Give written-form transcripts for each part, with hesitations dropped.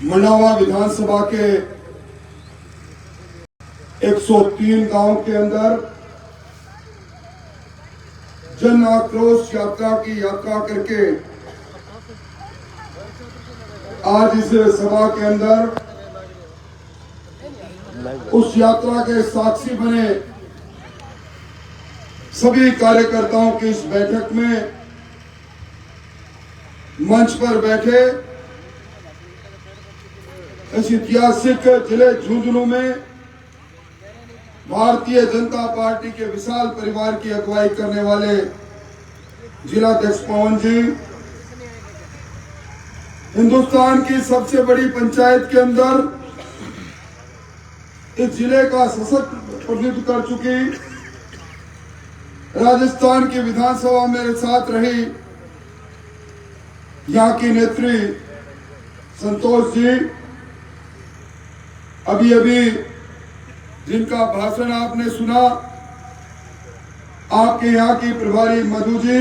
मंडावा विधानसभा के 103 गांव के अंदर जन आक्रोश यात्रा की यात्रा करके आज इस सभा के अंदर उस यात्रा के साक्षी बने सभी कार्यकर्ताओं की इस बैठक में मंच पर बैठे इस ऐतिहासिक जिले झुंझुनू में भारतीय जनता पार्टी के विशाल परिवार की अगुवाई करने वाले जिलाध्यक्ष पवन जी, हिंदुस्तान की सबसे बड़ी पंचायत के अंदर इस जिले का सशक्त प्रतिनिधित्व कर चुकी, राजस्थान की विधानसभा मेरे साथ रही यहाँ की नेत्री संतोष जी, अभी अभी जिनका भाषण आपने सुना, आपके यहाँ की प्रभारी मधु जी,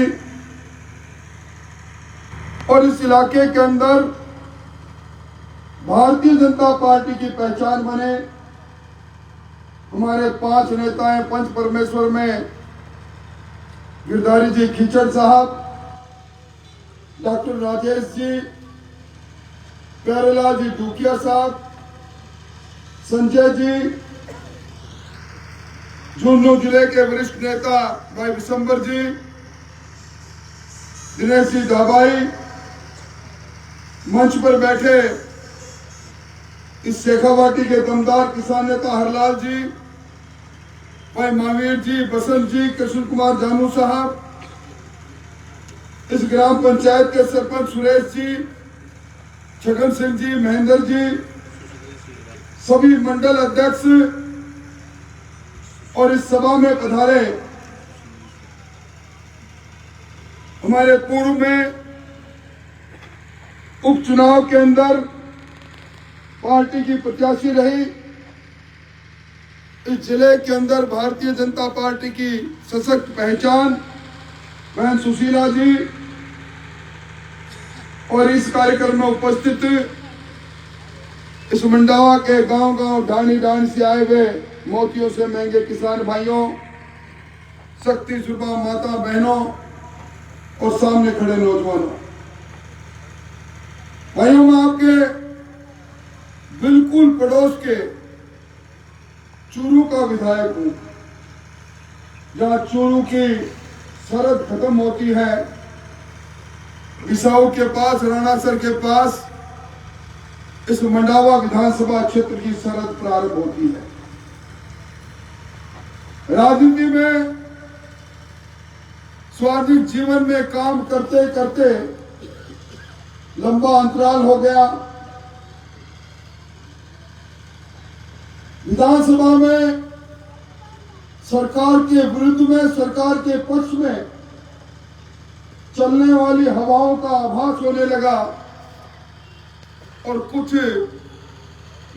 और इस इलाके के अंदर भारतीय जनता पार्टी की पहचान बने हमारे 5 नेता हैं। पंच परमेश्वर में गिरधारी जी खिचड़ साहब, डॉक्टर राजेश जी, प्यारेलाल जी डूकिया साहब, संजय जी, झुंझुनू जिले के वरिष्ठ नेता भाई विशंबर जी, दिनेश जी दाबाई, मंच पर बैठे इस शेखावाटी के दमदार किसान नेता हरलाल जी, भाई महावीर जी, बसंत जी, कृष्ण कुमार जानू साहब, इस ग्राम पंचायत के सरपंच सुरेश जी, छगन सिंह जी, महेंद्र जी, सभी मंडल अध्यक्ष और इस सभा में पधारे हमारे पूर्व में उपचुनाव के अंदर पार्टी की प्रत्याशी रही इस जिले के अंदर भारतीय जनता पार्टी की सशक्त पहचान बहन सुशीला जी, और इस कार्यक्रम में उपस्थित इस मंडावा के गांव-गांव ढाणी से आए हुए मोतियों से महंगे किसान भाइयों, शक्ति सुरभा माता बहनों और सामने खड़े नौजवानों, भाइयों मैं आपके बिल्कुल पड़ोस के चूरू का विधायक हूं, जहां चूरू की सरहद खत्म होती है, बिसाऊ के पास, राणासर के पास इस मंडावा विधानसभा क्षेत्र की सरहद प्रारंभ होती है। राजनीति में स्वार्थिक जीवन में काम करते करते लंबा अंतराल हो गया। विधानसभा में सरकार के विरुद्ध में, सरकार के पक्ष में चलने वाली हवाओं का आभास होने लगा, और कुछ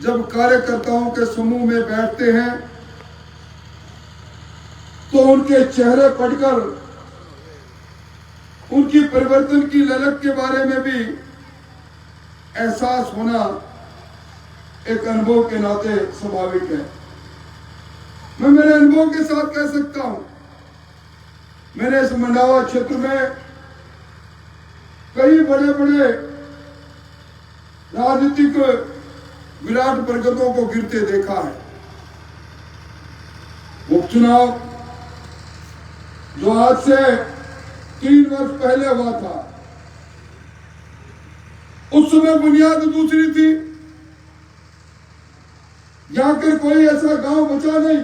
जब कार्यकर्ताओं के समूह में बैठते हैं तो उनके चेहरे पढ़कर उनकी परिवर्तन की ललक के बारे में भी एहसास होना एक अनुभव के नाते स्वाभाविक है। मैं मेरे अनुभव के साथ कह सकता हूं, मैंने इस मंडावा क्षेत्र में कई बड़े बड़े राजनीतिक विराट बरगदों को गिरते देखा है। उपचुनाव जो आज से 3 वर्ष पहले हुआ था, उस समय बुनियाद दूसरी थी। जाकर कोई ऐसा गांव बचा नहीं।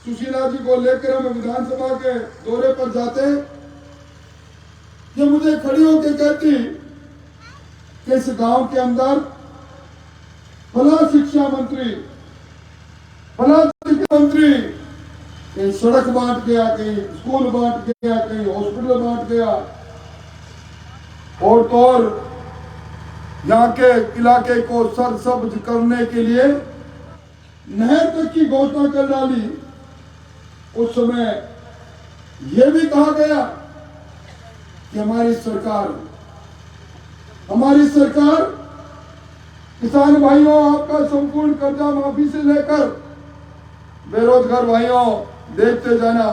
सुशीला जी को लेकर हम विधानसभा के दौरे पर जाते, ये मुझे खड़ी होकर कहती कि इस गांव के अंदर फला शिक्षा मंत्री, फला शिक्षा मंत्री कहीं सड़क बांट गया, कहीं स्कूल बांट गया, कहीं हॉस्पिटल बांट गया, और तो और यहाँ के इलाके को सरसब्ज करने के लिए नहर तक की घोषणा कर डाली। उस समय यह भी कहा गया कि हमारी सरकार किसान भाइयों, आपका संपूर्ण कर्जा माफी से लेकर बेरोजगार भाइयों, देखते जाना,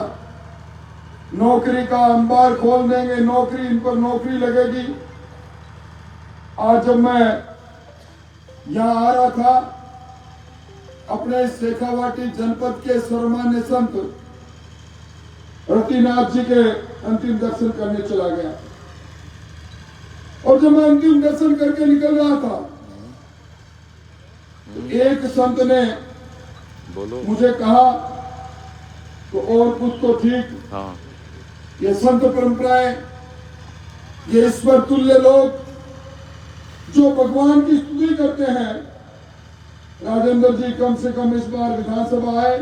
नौकरी का अंबार खोल देंगे, नौकरी, इन पर नौकरी लगेगी। आज जब मैं यहां आ रहा था, अपने शेखावाटी जनपद के सर्वमान्य संत रतिनाथ जी के अंतिम दर्शन करने चला गया। और जब मैं अंतिम दर्शन करके निकल रहा था, एक संत ने मुझे कहा, तो और कुछ तो ठीक, हाँ। ये संत परंपराएं, ये ईश्वर तुल्य लोग जो भगवान की स्तुति करते हैं, राजेंद्र जी कम से कम इस बार विधानसभा आए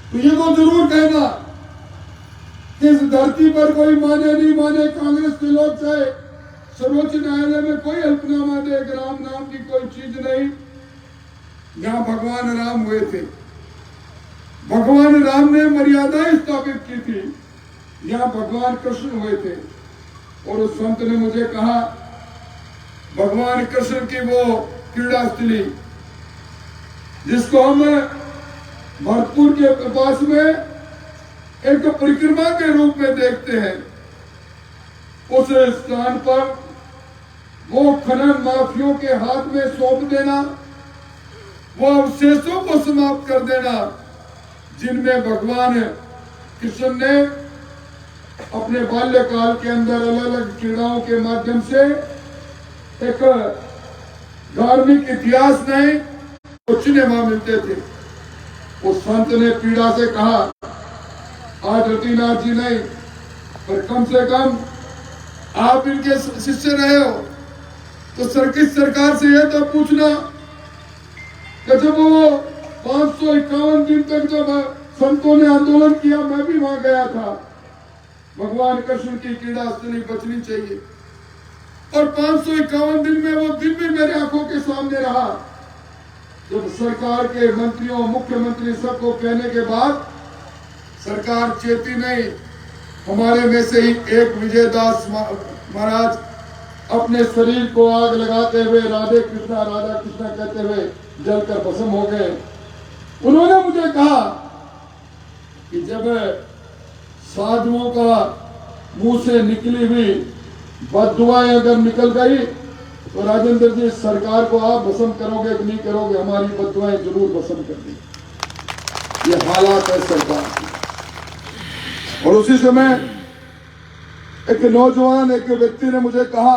तो ये तो जरूर कहना कि इस धरती पर कोई माने नहीं माने, कांग्रेस के लोग चाहे सर्वोच्च न्यायालय में कोई हल्फनामा दे, राम नाम की कोई चीज नहीं। यहां भगवान राम हुए थे, भगवान राम ने मर्यादाएं स्थापित की थी, यहां भगवान कृष्ण हुए थे। और उस संत ने मुझे कहा, भगवान कृष्ण की वो क्रीड़ा स्थली जिसको हम भरतपुर के पास में एक परिक्रमा के रूप में देखते हैं, उस स्थान पर वो खनन माफियों के हाथ में सौंप देना, वो अवशेषों को समाप्त कर देना जिनमें भगवान कृष्ण ने अपने बाल्यकाल के अंदर अलग अलग क्रीड़ाओं के माध्यम से एक धार्मिक इतिहास नहीं, कुछ सिनेमा मिलते थे। उस संत ने पीड़ा से कहा, आज रतिनाथ जी नहीं, पर कम से कम आप इनके शिष्य रहे हो तो सरकार से यह तो पूछना कि जब वो 551 दिन तक जब संतों ने आंदोलन किया, मैं भी वहां गया था, भगवान कृष्ण की क्रीड़ा स्थली बचनी चाहिए। और 551 दिन में वो दिन भी मेरे आंखों के सामने रहा जब सरकार के मंत्रियों, मुख्यमंत्री सबको कहने के बाद सरकार चेती नहीं। हमारे में से ही एक विजयदास महाराज अपने शरीर को आग लगाते हुए राधे कृष्णा राधा कृष्णा कहते हुए जलकर भस्म हो गए। उन्होंने मुझे कहा कि जब साधुओं का मुंह से निकली हुई बद्दुआएं अगर निकल गई तो राजेंद्र जी, सरकार को आप भस्म करोगे कि नहीं करोगे, हमारी बद्दुआएं जरूर भस्म कर दी। ये हालात है सरकार की। और उसी समय एक नौजवान, एक व्यक्ति ने मुझे कहा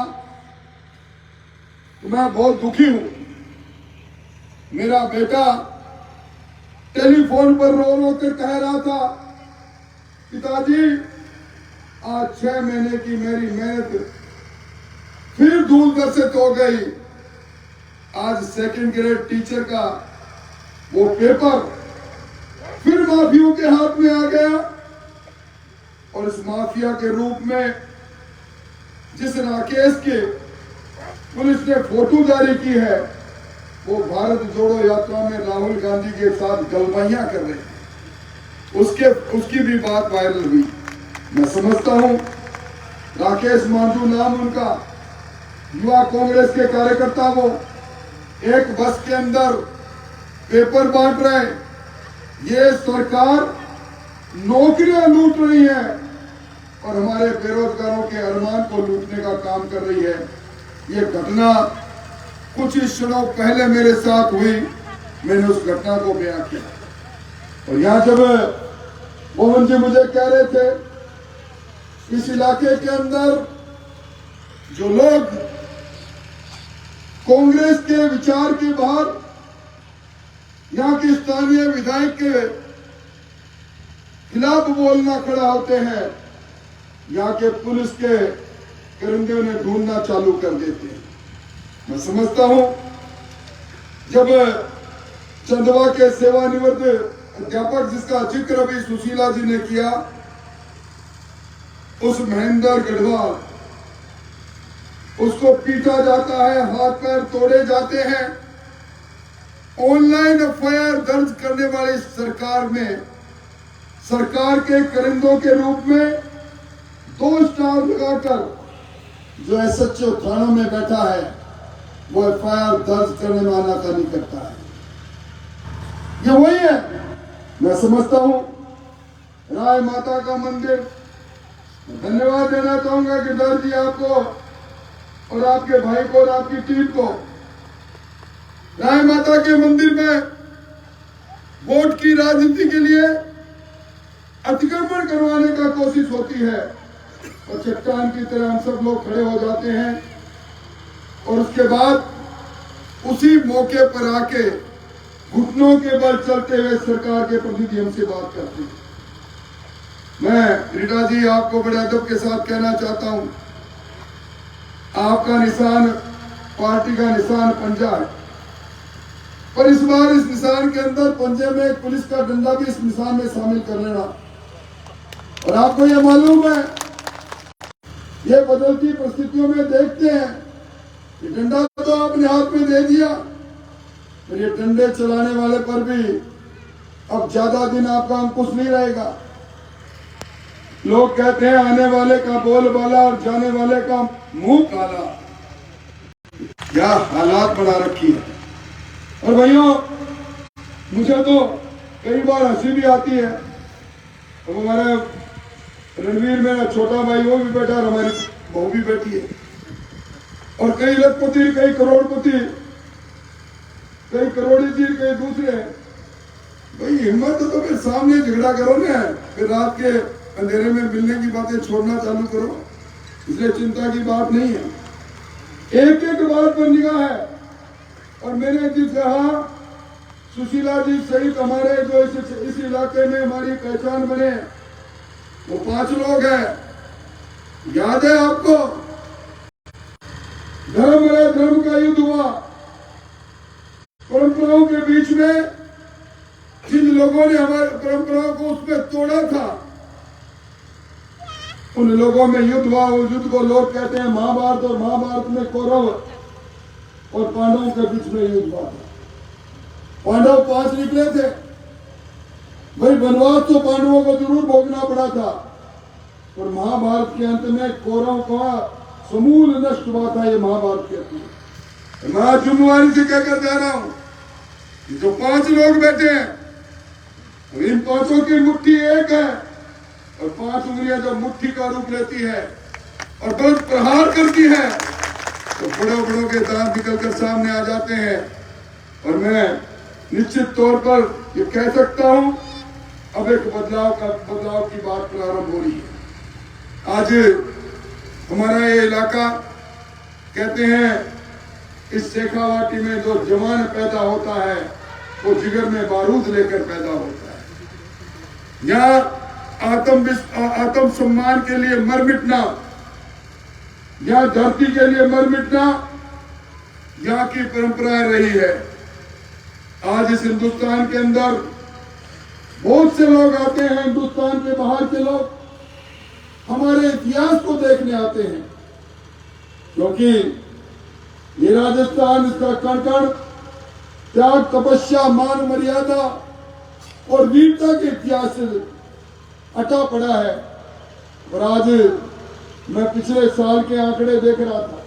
कि मैं बहुत दुखी हूं, मेरा बेटा टेलीफोन पर रो रो कर कह रहा था, पिताजी आज 6 महीने की मेरी मेहनत फिर धूलदर्शित हो गई। आज 2nd ग्रेड टीचर का वो पेपर फिर माफियों के हाथ में आ गया। और इस माफिया के रूप में जिस राकेश के पुलिस ने फोटो जारी की है, वो भारत जोड़ो यात्रा में राहुल गांधी के साथ गलमाइयां कर रहे हैं, उसकी भी बात वायरल हुई। मैं समझता हूं राकेश मांझू नाम उनका, युवा कांग्रेस के कार्यकर्ता, वो एक बस के अंदर पेपर बांट रहे। ये सरकार नौकरियां लूट रही है और हमारे बेरोजगारों के अरमान को लूटने का काम कर रही है। ये घटना कुछ ही क्षणों पहले मेरे साथ हुई, मैंने उस घटना को बयां किया। और यहां जब मोहन जी मुझे कह रहे थे, इस इलाके के अंदर जो लोग कांग्रेस के विचार के बाहर यहाँ के स्थानीय विधायक के खिलाफ बोलना खड़ा होते हैं, यहाँ के पुलिस के करिंदे ने ढूंढना चालू कर देते हैं। मैं समझता हूं जब चंदवा के सेवानिवृत्त अध्यापक जिसका जिक्र अभी सुशीला जी ने किया, उस महेंद्र गढ़वाल, उसको पीटा जाता है, हाथ पैर तोड़े जाते हैं। ऑनलाइन एफआईआर दर्ज करने वाली सरकार में सरकार के करिंदों के रूप में 2 स्टार लगाकर जो एसएचओ थानों में बैठा है, वो FIR दर्ज करने में आनाकानी करता है। ये वही है। मैं समझता हूं राय माता का मंदिर, धन्यवाद देना चाहूंगा गिरधर जी आपको और आपके भाई को और आपकी टीम को। राय माता के मंदिर में वोट की राजनीति के लिए अतिक्रमण करवाने का कोशिश होती है और चट्टान की तरह हम सब लोग खड़े हो जाते हैं और उसके बाद उसी मौके पर आके घुटनों के बल चलते हुए सरकार के प्रतिनिधि हमसे बात करते हैं। मैं रीटा जी आपको बड़े अदब के साथ कहना चाहता हूं, आपका निशान पार्टी का निशान पंजा है, पर इस बार इस निशान के अंदर पंजे में एक पुलिस का डंडा भी इस निशान में शामिल कर लेना। और आपको ये मालूम है, ये बदलती परिस्थितियों में देखते हैं, ये डंडा तो आपने हाथ में दे दिया, पर ये डंडे चलाने वाले पर भी अब ज्यादा दिन आपका अंकुश नहीं रहेगा। लोग कहते हैं आने वाले का बोल बाला और जाने वाले का मुंह काला। क्या हालात बना रखी है। और भाइयों, मुझे तो कई बार हंसी भी आती है। अब हमारे रणवीर मेरा छोटा भाई वो भी बैठा और हमारी बहू भी बैठी है और कई लखपति, कई करोड़पति, कई करोड़ी जी, कई दूसरे। भाई हिम्मत तो फिर सामने झगड़ा करो ना, फिर रात के अंधेरे में मिलने की बातें छोड़ना चालू करो, इसलिए चिंता की बात नहीं है। एक एक बात पर निगाह है। और मैंने जिस कहा सुशीला जी सहित हमारे जो इस इलाके में हमारी पहचान बने वो 5 लोग हैं। याद है आपको, धर्म का युद्ध हुआ, परंपराओं के बीच में जिन लोगों ने हमारे परंपराओं को उसमें तोड़ा था, उन लोगों में युद्ध हुआ। उस युद्ध को लोग कहते हैं महाभारत, और महाभारत में कौरव और पांडवों के बीच में युद्ध हुआ था। पांडव 5 निकले थे। भाई वनवास तो पांडवों को जरूर भोगना पड़ा था, और महाभारत के अंत में कौरव का समूल नष्ट हुआ था। ये महाभारत कहती है। मैं जुम्मेवारी से कहकर जा रहा हूं, जो 5 लोग बैठे हैं, इन 5 की मुट्ठी एक है और 5 उंगलियां जब मुट्ठी का रूप लेती है और बल प्रहार करती है तो बड़ों बड़ों के दांत निकलकर सामने आ जाते हैं। और मैं निश्चित तौर पर ये कह सकता हूं, अब एक बदलाव की बात प्रारंभ हो रही है। आज हमारा ये इलाका, कहते हैं इस शेखावाटी में जो जवान पैदा होता है वो जिगर में बारूद लेकर पैदा होता है। यहाँ आत्म सम्मान के लिए मर मिटना, यहाँ धरती के लिए मर मिटना यहाँ की परंपरा रही है। आज इस हिंदुस्तान के अंदर बहुत से लोग आते हैं, हिंदुस्तान के बाहर के लोग हमारे इतिहास को देखने आते हैं, क्योंकि ये राजस्थान, इसका कण कण त्याग, तपस्या, मान मर्यादा और वीरता के इतिहास से अटा पड़ा है। और आज मैं पिछले साल के आंकड़े देख रहा था,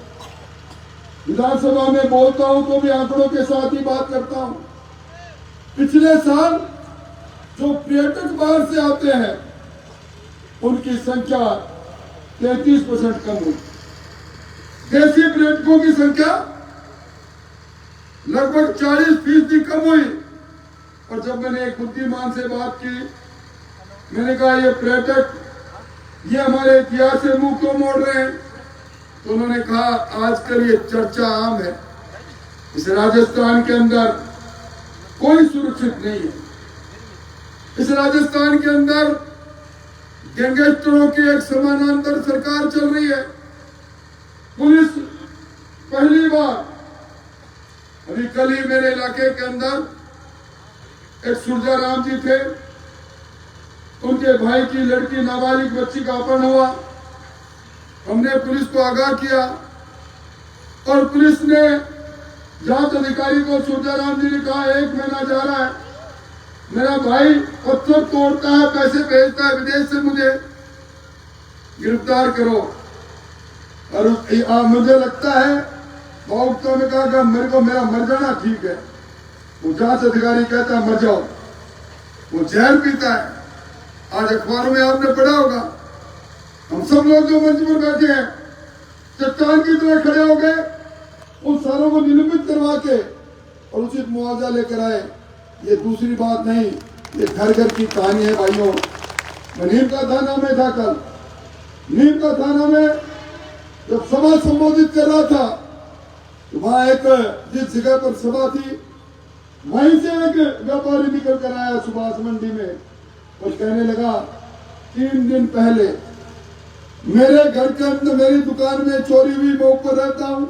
विधानसभा में बोलता हूं तो भी आंकड़ों के साथ ही बात करता हूं। पिछले साल जो पर्यटक बाहर से आते हैं उनकी संख्या 33% कम हुई। देशी पर्यटकों की संख्या लगभग 40% कम हुई। और जब मैंने एक बुद्धिमान से बात की, मैंने कहा ये पर्यटक ये हमारे इतिहास से मुंह क्यों मोड़ रहे हैं, तो उन्होंने कहा आजकल ये चर्चा आम है, इस राजस्थान के अंदर कोई सुरक्षित नहीं है। इस राजस्थान के अंदर गैंगस्टरों की एक समानांतर सरकार चल रही है। पुलिस पहली बार, अभी कल ही मेरे इलाके के अंदर एक सुरजाराम जी थे, उनके भाई की लड़की, नाबालिग बच्ची का अपहरण हुआ। हमने पुलिस को आगाह किया और पुलिस ने जांच अधिकारी को, सुरजाराम जी ने कहा 1 महीना जा रहा है, मेरा भाई पत्थर तोड़ता है, पैसे भेजता है विदेश से, मुझे गिरफ्तार करो। और मुझे लगता है बहुता में कहा कि मेरे को मेरा मर जाना ठीक है। वो जांच अधिकारी कहता है मर जाओ, वो जहर पीता है। आज अखबारों में आपने पढ़ा होगा, हम सब लोग जो मंच पर बैठे हैं चट्टान की तरह खड़े हो गए, उन सारों को निलंबित करवा के और उचित मुआवजा लेकर आए। ये दूसरी बात नहीं, ये घर घर की कहानी है भाइयों। मैं नीम का थाना में था कल, नीम का थाना में जब सभा संबोधित कर रहा था तो वहां एक जिस जगह पर सभा थी वहीं से एक व्यापारी निकल कर आया सुभाष मंडी में, कुछ कहने लगा 3 दिन पहले मेरे घर के अंदर मेरी दुकान में चोरी हुई, मैं ऊपर रहता हूं,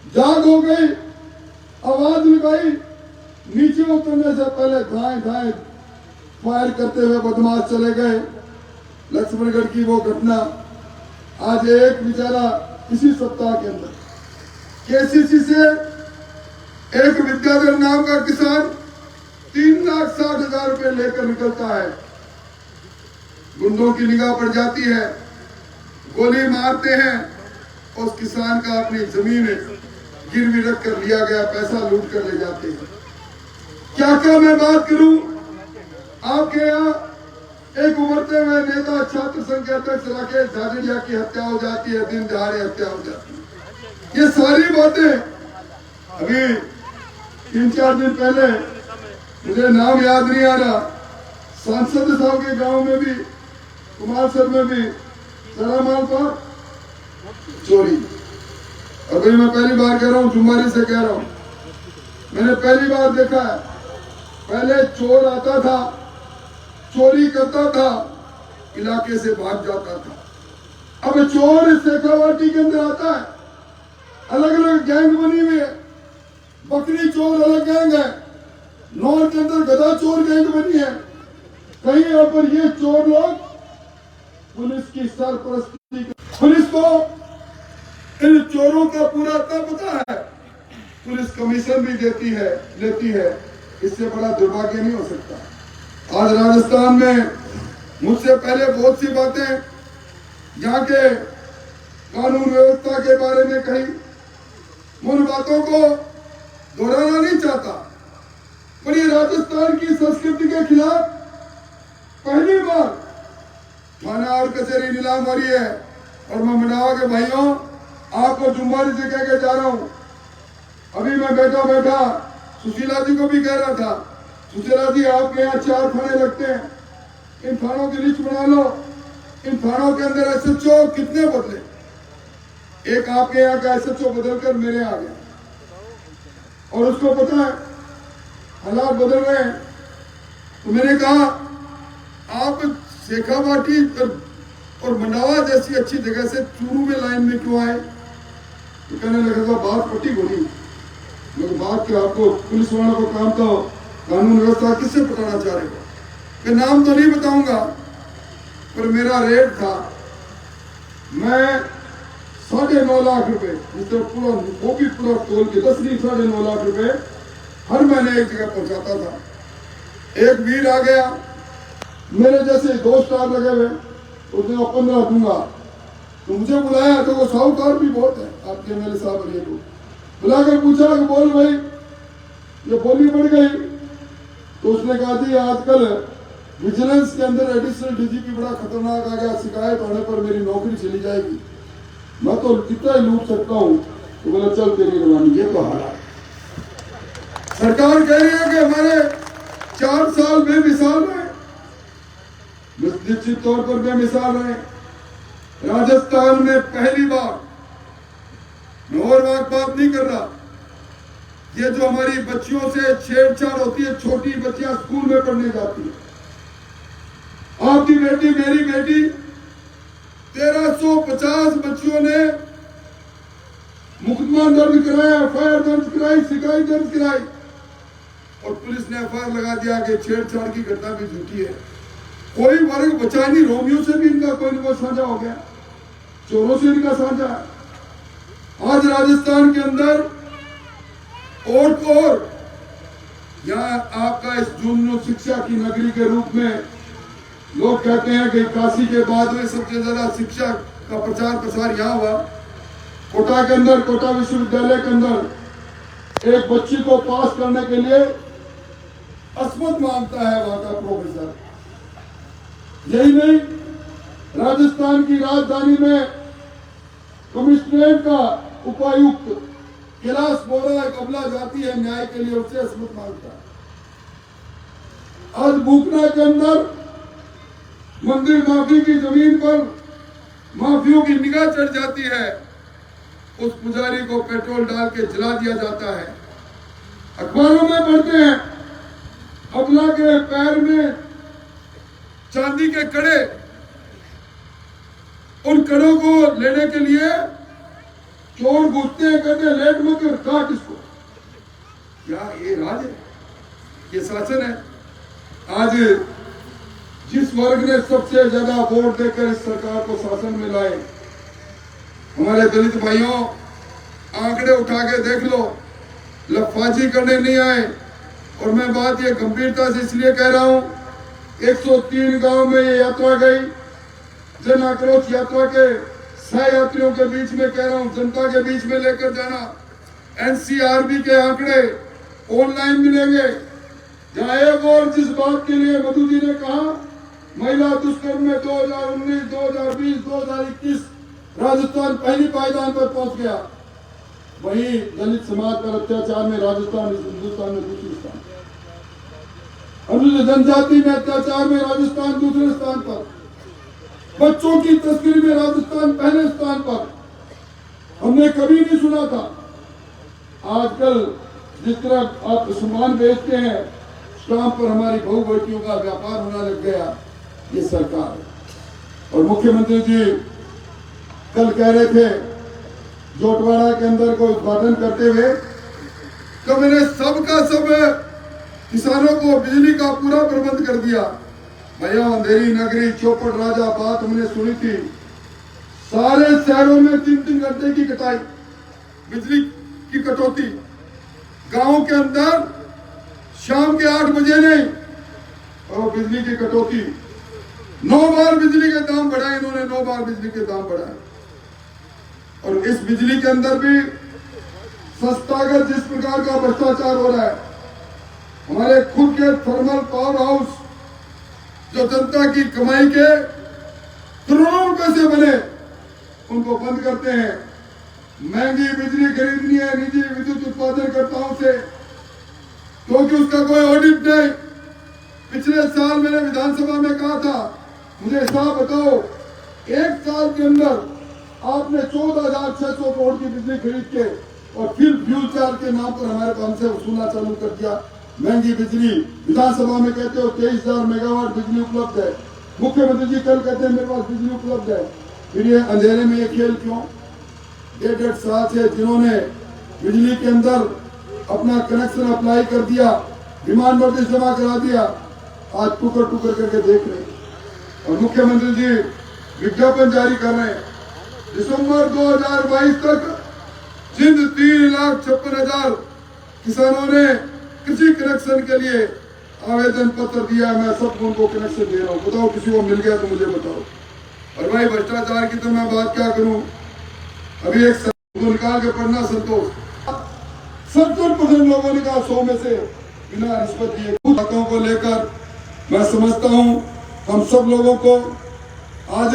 जाग हो गई, आवाज लगाई, नीचे उतरने से पहले धाए धाए फायर करते हुए बदमाश चले गए। लक्ष्मणगढ़ की वो घटना। आज एक बेचारा इसी सप्ताह के अंदर केसीसी से एक विद्याधर नाम का किसान 3,60,000 रुपए लेकर निकलता है, गुंडों की निगाह पड़ जाती है, गोली मारते हैं, उस किसान का अपनी जमीन गिरवी रख कर लिया गया पैसा लूट कर ले जाते हैं। क्या क्या मैं बात करूं, आपके यहाँ एक उभरते हुए नेता छात्र संघ के अध्यक्ष राकेश झाझड़िया की हत्या हो जाती है, दिन दहाड़े हत्या हो जाती है। ये सारी बातें अभी 3-4 दिन पहले, मुझे नाम याद नहीं आ रहा, सांसद साहब के गांव में भी, कुमारसर में भी सारा माल पर चोरी। अभी मैं पहली बार कह रहा हूँ, जुम्मारी से कह रहा हूँ, मैंने पहली बार देखा है। पहले चोर आता था, चोरी करता था, इलाके से भाग जाता था। अब चोर शेखावाटी के अंदर आता है, अलग अलग गैंग बनी हुई है। बकरी चोर अलग गैंग है, नौर के अंदर गधा चोर गैंग बनी है। कहीं यहाँ पर ये चोर लोग पुलिस की सरपरस्ती, पुलिस को इन चोरों का पूरा पता है, पुलिस कमीशन भी देती है, लेती है। इससे बड़ा दुर्भाग्य नहीं हो सकता। आज राजस्थान में मुझसे पहले बहुत सी बातें यहाँ के कानून व्यवस्था के बारे में कही, उन बातों को दोहराना नहीं चाहता, पर ये राजस्थान की संस्कृति के खिलाफ पहली बार थाना और कचहरी नीलाम हो रही है। और मैं मनावा के भाइयों, आपको जुम्मारी से कह के जा रहा हूं। अभी मैं बैठा बैठा सुशीला जी को भी कह रहा था, सुशीला जी आपके यहाँ 4 थाने लगते हैं, इन थानों की लिस्ट बना लो, इन थानों के अंदर एसएचओ कितने बदले। एक आपके यहाँ का एसएचओ बदलकर मेरे आ गया, और उसको पता है हालात बदल रहे हैं। तो मैंने कहा आप शेखावाटी और मंडावा जैसी अच्छी जगह से चूरू में लाइन में क्यों आए? तो कहने लगा बात पट्टी बोली, मगर बात क्या, आपको पुलिस वालों को काम तो कानून व्यवस्था किससे बताना चाह रहे हो? मैं नाम तो नहीं बताऊंगा, पर मेरा रेट था, मैं 9.5 लाख रुपए, जिससे पूरा वो भी पूरा तोल के 10 नहीं 9.5 लाख रुपए हर महीने एक जगह पहुंचाता था। एक वीर आ गया, मेरे जैसे 2 स्टार लगे हुए, उसने 15 दूंगा, तो मुझे बुलाया, तो वो साहूकार भी बहुत है आपके एमएलए साहब, ये लोग बुलाकर पूछा कि बोल भाई ये बोली बढ़ गई। तो उसने कहा जी आजकल विजिलेंस के अंदर एडिशनल डीजीपी बड़ा खतरनाक आ गया, शिकायत होने पर मेरी नौकरी चली जाएगी, मैं तो कितना ही लूट सकता हूँ। तो बोला चल तेरी रवानी। ये तो हालात सरकार कह रही है कि हमारे 4 साल बेमिसाल रहे, निश्चित तौर पर बेमिसाल रहे। राजस्थान में पहली बार, मैं और बात नहीं कर रहा, ये जो हमारी बच्चियों से छेड़छाड़ होती है, छोटी बच्चियां स्कूल में पढ़ने जाती है, आपकी बेटी मेरी बेटी, 1350 बच्चियों ने मुकदमा दर्ज कराया, एफआईआर दर्ज कराई, शिकायत दर्ज कराई, और पुलिस ने एफआईआर लगा दिया कि छेड़छाड़ की घटना भी झूठी है। कोई वर्ग बचा नहीं, रोमियो से भी इनका कोई न कोई साझा हो गया, चोरों से इनका साझा। आज राजस्थान के अंदर और तो और यहाँ आपका इस जुम्मन शिक्षा की नगरी के रूप में लोग कहते हैं कि काशी के बाद में सबसे ज्यादा शिक्षा का प्रचार प्रसार यहाँ हुआ। कोटा के अंदर, कोटा विश्वविद्यालय के अंदर एक बच्ची को पास करने के लिए असमत मांगता है वहां का प्रोफेसर। यही नहीं, राजस्थान की राजधानी में कमिश्नरेट का उपायुक्त कैलाश बोरा एक अबला जाती है न्याय के लिए, उससे असमत मांगता है। आज बुकना के अंदर मंदिर माफी की जमीन पर माफियों की निगाह चढ़ जाती है, उस पुजारी को पेट्रोल डाल के जला दिया जाता है। अखबारों में पढ़ते हैं अबला के पैर में चांदी के कड़े, उन कड़ों को लेने के लिए चोर घुसते हैं, कहते हैं लेट मत कर, काट इसको। क्या ये राज है? ये शासन है? आज जिस वर्ग ने सबसे ज्यादा वोट देकर इस सरकार को शासन में लाए, हमारे दलित भाइयों, आंकड़े उठा के देख लो, लफाजी करने नहीं आए। और मैं बात ये गंभीरता से इसलिए कह रहा हूं, 103 गांव में ये यात्रा गई, जन आक्रोश यात्रा के सह यात्रियों के बीच में कह रहा हूं, जनता के बीच में लेकर जाना। एनसीआरबी के आंकड़े ऑनलाइन मिलेंगे, जहां एक और जिस बात के लिए मधु जी ने कहा, महिला दुष्कर्म में 2019, 2020, 2021 राजस्थान पहली पायदान पर पहुंच गया, वहीं दलित समाज पर अत्याचार में राजस्थान हिंदुस्तान में दूसरे स्थान, अनुसूचित जनजाति में अत्याचार में राजस्थान दूसरे स्थान पर, बच्चों की तस्करी में राजस्थान पहले स्थान पर। हमने कभी नहीं सुना था। आजकल जिस तरह आप सामान बेचते हैं, स्टाम्प पर हमारी बहू बेटियों का व्यापार होने लग गया, ये सरकार है। और मुख्यमंत्री जी कल कह रहे थे जोटवाड़ा के अंदर को उद्घाटन करते हुए, तो मैंने सबका सब किसानों को बिजली का पूरा प्रबंध कर दिया। भैया अंधेरी नगरी चौपड़ राजा बात हमने सुनी थी, सारे शहरों में 3-3 घंटे की कटाई, बिजली की कटौती, गांव के अंदर शाम के 8 बजे नहीं, और बिजली की कटौती, 9 बार बिजली के दाम बढ़ाए इन्होंने, 9 बार बिजली के दाम बढ़ाए। और इस बिजली के अंदर भी संस्थागत जिस प्रकार का भ्रष्टाचार हो रहा है, हमारे खुद के थर्मल पावर हाउस जो जनता की कमाई के करोड़ों रुपए से बने, उनको बंद करते हैं। महंगी बिजली खरीदनी है निजी विद्युत उत्पादनकर्ताओं से, क्योंकि उसका कोई ऑडिट नहीं। पिछले साल मैंने विधानसभा में कहा था, मुझे हिसाब बताओ, एक साल के अंदर आपने 14,600 करोड़ की बिजली खरीद के और फिर फ्यूल चार्ज के नाम पर हमारे पास से वसूलना चालू कर दिया। महंगी बिजली, विधानसभा में कहते हो 23,000 मेगावाट बिजली उपलब्ध है, मुख्यमंत्री जी कल कहते हैं मेरे पास बिजली उपलब्ध है। फिर ये अंधेरे में ये खेल क्यों? 1.5 साल से जिन्होंने बिजली के अंदर अपना कनेक्शन अप्लाई कर दिया, डिमांड नोटिस जमा करा दिया, आज टुकर टुकर करके देख रहे हैं। और मुख्यमंत्री जी विज्ञापन जारी कर रहे हैं, दिसंबर 2022 तक जिन 3,56,000 किसानों ने कृषि कनेक्शन के लिए आवेदन पत्र दिया, मैं सबको उनको कनेक्शन दे रहा हूँ। बताओ किसी को मिल गया तो मुझे बताओ। और भाई भ्रष्टाचार की तो मैं बात क्या करूं, अभी एक निकाल के पढ़ना, संतोष 70% लोगों ने कहा 100 में से बिना रिश्वत दिए। बातों को लेकर मैं समझता हूं हम सब लोगों को आज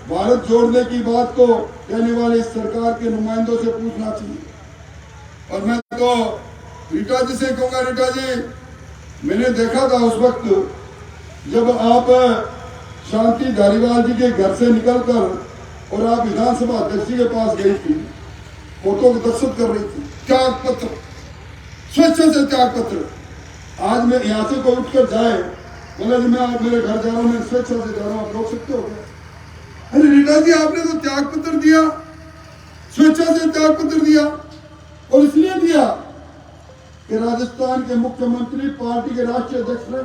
भारत जोड़ने की बात को कहने वाले इस सरकार के नुमाइंदों से पूछना चाहिए। और मैं तो रीटा जी से कहूंगा, रीटा जी, मैंने देखा था उस वक्त जब आप शांति धारीवाल जी के घर से निकलकर और आप विधानसभा अध्यक्ष जी के पास गई थी, फोटो की दस्तखत कर रही थी, त्याग पत्र, स्वेच्छा से त्याग पत्र। आज मैं यहाँ से कोई उठकर जाए, बोला जी मैं आप मेरे घर जा रहा हूँ, मैं स्वेच्छा से जा रहा हूँ, आप रोक सकते हो क्या? अरे रीटा जी, आपने तो त्याग पत्र दिया, स्वेच्छा से त्याग पत्र दिया, और इसलिए दिया कि राजस्थान के मुख्यमंत्री पार्टी के राष्ट्रीय अध्यक्ष ने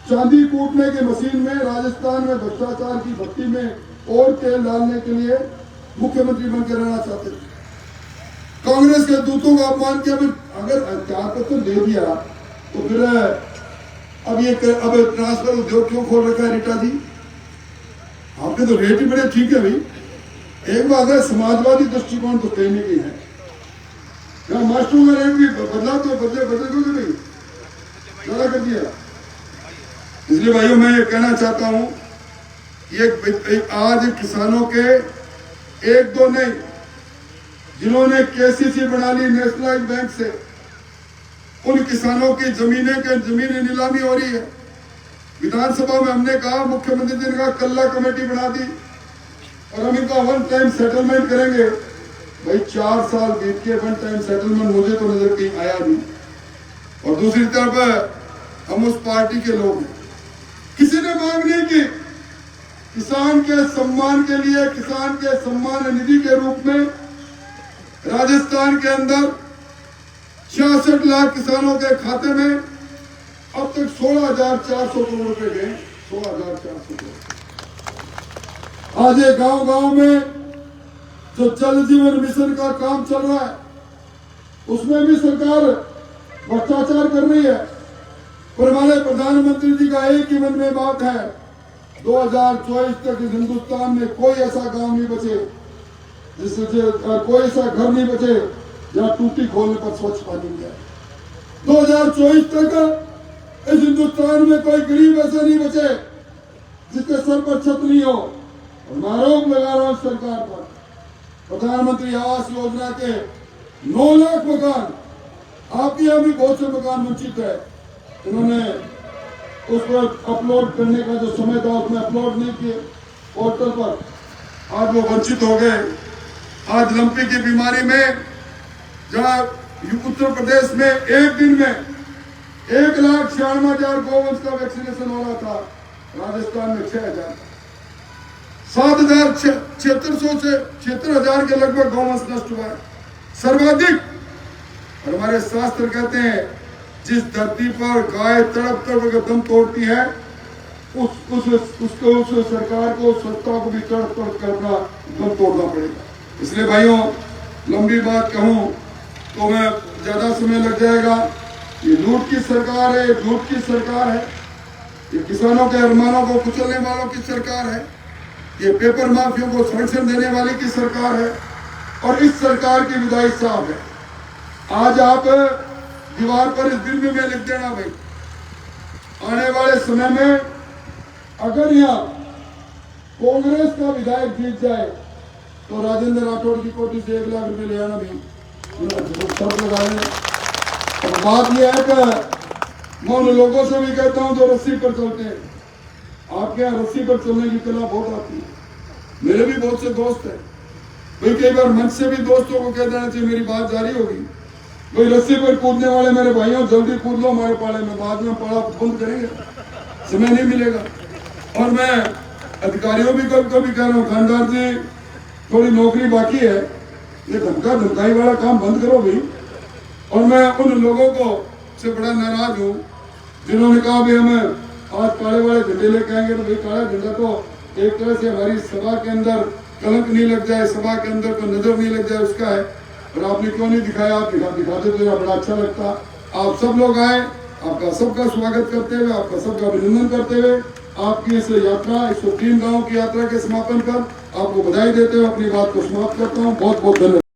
चांदी कूटने के मशीन में राजस्थान में भ्रष्टाचार की भट्टी में और तेल डालने के लिए मुख्यमंत्री बनकर रहना चाहते थे। कांग्रेस के दूतों का अपमान किया। अगर त्याग पत्र दे दिया तो फिर अब ट्रांसफर उद्योग क्यों खोल रखा है रीटा जी? आपके तो रेट ही बड़े ठीक है भाई, एक बात है, समाजवादी दृष्टिकोण तो कहीं नहीं है। क्या मास्टरों का रेट भी बदला तो बदले दोगे नहीं, ज्यादा कर दिया। इसलिए भाइयों मैं ये कहना चाहता हूं कि आज किसानों के एक दो नहीं, जिन्होंने केसीसी बना ली नेशनलाइज बैंक से, उन किसानों की जमीनें नीलामी हो रही है। विधानसभा में हमने कहा, मुख्यमंत्री जी ने कहा कल्ला कमेटी बना दी और हम इनका वन टाइम सेटलमेंट करेंगे। भाई 4 साल बीत के वन टाइम सेटलमेंट मुझे तो नजर कहीं आया नहीं। और दूसरी तरफ हम उस पार्टी के लोग हैं, किसी ने मांग नहीं की। किसान के सम्मान के लिए, किसान के सम्मान निधि के रूप में राजस्थान के अंदर 66 लाख किसानों के खाते में अब तक 16,400 करोड़ रुपए गए। 16,400 करोड़। आज ये गांव में जो जल जीवन मिशन का काम चल रहा है, उसमें भी सरकार भ्रष्टाचार कर रही है। पर हमारे प्रधानमंत्री जी का एक ही मन में बात है, 2024 तक इस हिंदुस्तान में कोई ऐसा गांव नहीं बचे, जिससे कोई ऐसा घर नहीं बचे जहां टूटी खोलने पर स्वच्छ पानी मिले। 2024 तक इस हिंदुस्तान में कोई गरीब ऐसा नहीं बचे जिसके सर पर छत नहीं हो। और मैं आरोप लगा रहा हूं सरकार पर, प्रधानमंत्री आवास योजना के 9 लाख मकान, आपके यहाँ भी बहुत से मकान वंचित है। इन्होंने उस पर अपलोड करने का जो समय था उसमें अपलोड नहीं किए पोर्टल पर, आज वो वंचित हो गए। आज लंपी की बीमारी में, जहां उत्तर प्रदेश में एक दिन में 1,96,000 गोवंश का वैक्सीनेशन हो रहा था, राजस्थान में 6,000, 7,700 से 76,000 के लगभग गौवंश नष्ट हुआ है, सर्वाधिक। और हमारे शास्त्र कहते हैं, जिस धरती पर गाय तड़प कर दम तोड़ती है, उस सरकार को, सत्ता को भी तड़प कर अपना दम तोड़ना पड़ेगा। इसलिए भाइयों, लंबी बात कहूं तो मैं ज्यादा समय लग जाएगा। ये लूट की सरकार है, लूट की सरकार है, ये किसानों के अरमानों को कुचलने वालों की सरकार है, ये पेपर माफियों को संरक्षण देने वाली की सरकार है। और इस सरकार की विदाई साफ है। आज आप दीवार पर इस बिल में लिख देना, भाई आने वाले समय में अगर यहाँ कांग्रेस का विधायक जीत जाए तो राजेंद्र राठौड़ की कोठी से 1 लाख रुपए ले आना भाई, शर्त लगाने। और बात यह है कि मैं उन लोगों से भी कहता हूं जो रस्सी पर चलते हैं, आपके यहाँ रस्सी पर चलने की कला बहुत आती है। मेरे भी बहुत से दोस्त हैं भाई, कई बार मंच से भी दोस्तों को कह देना चाहिए, मेरी बात जारी होगी भाई, रस्सी पर कूदने वाले मेरे भाइयों जल्दी कूद लो हमारे पाले में, बाद में पड़ा बंद करेंगे, समय नहीं मिलेगा। और मैं अधिकारियों भी कभी कह रहा हूँ, खानदार जी थोड़ी नौकरी बाकी है, ये धमका धमकाई वाला काम बंद करो भाई। और मैं उन लोगों को से बड़ा नाराज हूँ जिन्होंने कहा भाई हमें आज काले वाले झंडे लेके आएंगे। तो भाई काला झंडा तो एक तरह से हमारी सभा के अंदर कलंक नहीं लग जाए, सभा के अंदर कोई नजर नहीं लग जाए, उसका है। और आपने क्यों नहीं दिखाया, आप दिखाते तो बड़ा अच्छा लगता। आप सब लोग आए, आपका सबका स्वागत करते हुए, आपका सबका अभिनंदन करते हुए, आपकी इस यात्रा 103 गाँव की यात्रा के समापन पर आपको बधाई देते हुए अपनी बात को समाप्त करता हूँ। बहुत बहुत धन्यवाद।